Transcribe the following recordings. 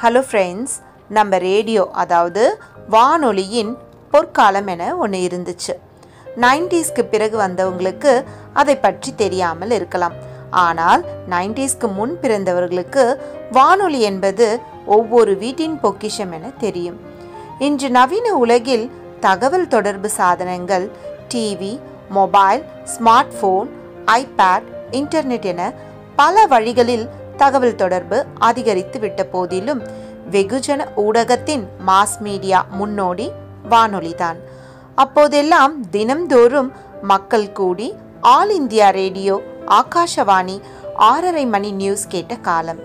Hello friends, நம்ம radio அதாவது வானொலியின் பொற்காலம் என ஒன்று இருந்துச்சு. 90ஸ்க்கு பிறகு வந்தவங்களுக்கு அதை பற்றி தெரியாமல் இருக்கலாம். ஆனால் 90ஸ்க்கு முன் பிறந்தவர்களுக்கு வானொலி என்பது ஒவ்வொரு வீட்டின் பொக்கிஷம் என தெரியும். இன்று நவீன உலகில் தகவல் தொடர்பு சாதனங்கள், TV, mobile, smart phone, iPad, internet என பல வழிகளில் தகவல் தொடர்பு அதிகரித்து விட்ட போதிலும் வெகுஜன ஊடகத்தின் மாஸ் மீடியா முன்னோடி வானொலிதான். அப்போதெல்லாம் தினம்தோறும் மக்கள் கூடி ஆல் இந்தியா ரேடியோ, ஆகாஷவாணி, 6:30 மணி நியூஸ் கேட்ட காலம்.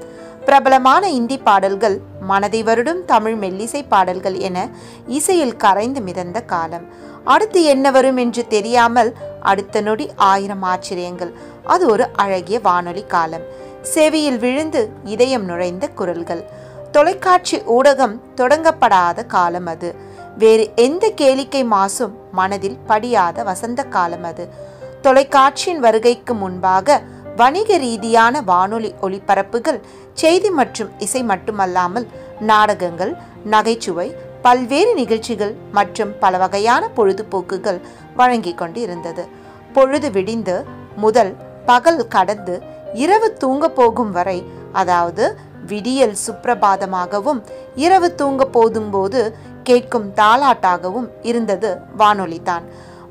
பிரபலமான இந்தி பாடல்கள், மனதை வருடும் தமிழ் மெல்லிசை பாடல்கள் என இசையில் கரைந்து மிதந்த காலம். அடுத்து என்ன வரும் என்று தெரியாமல் அடுத்த நொடி 1000 ஆச்சரியங்கள். அது ஒரு அழகிய வானொலி காலம். செவியில் விழுந்து இதயம் நுழைந்த குரல்கள். தொலைக்காட்சி ஊடகம் தொடங்கப்படாத காலம் அது. வேறு எந்த கேளிக்கை மாசும் மனதில் படியாத வசந்த காலம் அது. தொலைக்காட்சியின் வருகைக்கு முன்பாக வணிக ரீதியான வானொலி ஒளிபரப்புகள் செய்தி மற்றும் இசை மட்டுமல்லாமல் நாடகங்கள், நகைச்சுவை, பல்வேறு நிகழ்ச்சிகள் மற்றும் பல வகையான பொழுதுபோக்குகள் வழங்கி கொண்டு இருந்தது. பொழுது விடிந்து முதல் பகல் கடந்து இரவு தூங்க போகும் வரை, அதாவது விடியல் சுப்பிரபாதமாகவும் இரவு தூங்க போதும்போது கேட்கும் தாலாட்டாகவும் இருந்தது வானொலி தான்.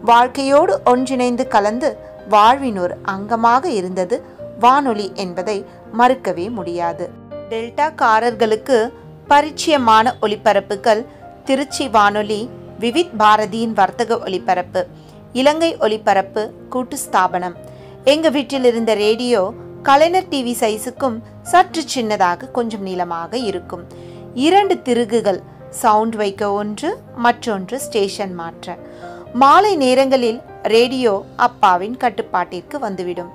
வாழ்க்கையோடு ஒன்றிணைந்து கலந்து வாழ்வின் ஒரு அங்கமாக இருந்தது வானொலி என்பதை மறுக்கவே முடியாது. டெல்டாக்காரர்களுக்கு பரிச்சயமான ஒலிபரப்புகள் திருச்சி வானொலி, விவித் பாரதியின் வர்த்தக ஒலிபரப்பு, இலங்கை ஒலிபரப்பு கூட்டு ஸ்தாபனம். எங்க வீட்டில் இருந்த ரேடியோ கலைஞர் டிவி சைஸுக்கும் சற்று சின்னதாக கொஞ்சம் நீளமாக இருக்கும். 2 திருகுகள், சவுண்ட் வைக்க ஒன்று, மற்றொன்று ஸ்டேஷன் மாற்ற. மாலை நேரங்களில் ரேடியோ அப்பாவின் கட்டுப்பாட்டிற்கு வந்துவிடும்.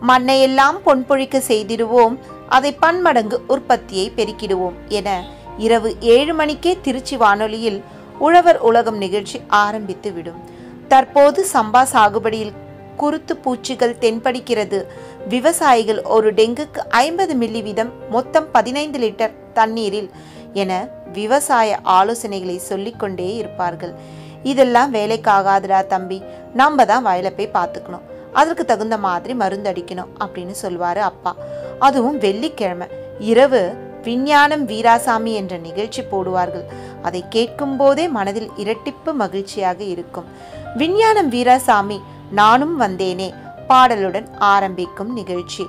மண்ணையெல்லாம் பொன்பொழிக்க செய்திடுவோம், அதை பன்மடங்கு உற்பத்தியை பெருக்கிடுவோம் என இரவு 7 மணிக்கே திருச்சி வானொலியில் உழவர் உலகம் நிகழ்ச்சி ஆரம்பித்து விடும். தற்போது சம்பா சாகுபடியில் குருத்து பூச்சிகள் தென்படுகிறது, விவசாயிகள் ஒரு டெங்குக்கு 50 மில்லி வீதம் மொத்தம் 15 லிட்டர் தண்ணீரில் என விவசாய ஆலோசனைகளை சொல்லிக்கொண்டே இருப்பார்கள். இதெல்லாம் வேலைக்காகாதுடா தம்பி, நம்ம தான் வயலை போய் பார்த்துக்கணும், அதற்கு தகுந்த மாதிரி மருந்து அடிக்கணும் அப்படின்னு சொல்வாரு அப்பா. அதுவும் வெள்ளிக்கிழமை இரவு விஞ்ஞானம் வீராசாமி என்ற நிகழ்ச்சி போடுவார்கள். அதை கேட்கும் போதே மனதில் இரட்டிப்பு மகிழ்ச்சியாக இருக்கும். விஞ்ஞானம் வீராசாமி நானும் வந்தேனே பாடலுடன் ஆரம்பிக்கும் நிகழ்ச்சி.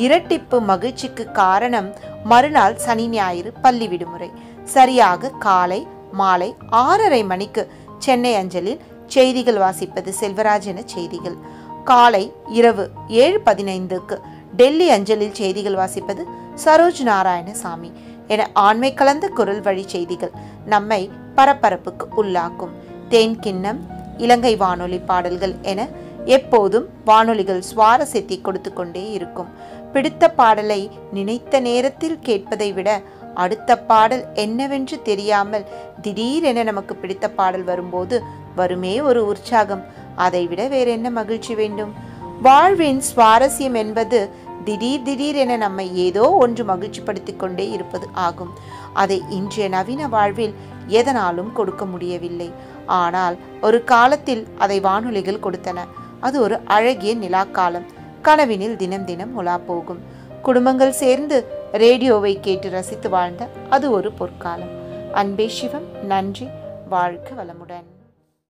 இரட்டிப்பு மகிழ்ச்சிக்கு காரணம் மறுநாள் சனி ஞாயிறு பள்ளி விடுமுறை. சரியாக காலை மாலை 6:30 மணிக்கு சென்னை அஞ்சலில் செய்திகள் வாசிப்பது செல்வராஜ் என செய்திகள். காலை இரவு 7:15க்கு டெல்லி அஞ்சலில் செய்திகள் வாசிப்பது சரோஜ் நாராயணசாமி என ஆண்மை கலந்த குரல் வழி செய்திகள் நம்மை பரபரப்புக்கு உள்ளாக்கும். தேன் கிண்ணம், இலங்கை வானொலி பாடல்கள் என எப்போதும் வானொலிகள் சுவாரஸ்யத்தை கொடுத்து கொண்டே இருக்கும். பிடித்த பாடலை நினைத்த நேரத்தில் கேட்பதை விட அடுத்த பாடல் என்னவென்று தெரியாமல் திடீரென நமக்கு பிடித்த பாடல் வரும்போது வருமே ஒரு உற்சாகம். அதை விட வேற என்ன மகிழ்ச்சி வேண்டும்? வாழ்வின் சுவாரஸ்யம் என்பது திடீர் என நம்மை ஏதோ ஒன்று மகிழ்ச்சிப்படுத்தி கொண்டே இருப்பது ஆகும். அதை இன்றைய நவீன வாழ்வில் எதனாலும் கொடுக்க முடியவில்லை. ஆனால் ஒரு காலத்தில் அதை வானொலிகள் கொடுத்தன. அது ஒரு அழகிய நிலாக்காலம். கனவினில் தினம் தினம் உலா போகும். குடும்பங்கள் சேர்ந்து ரேடியோவை கேட்டு ரசித்து வாழ்ந்த அது ஒரு பொற்காலம். அன்பே சிவம். நன்றி. வாழ்க வளமுடன்.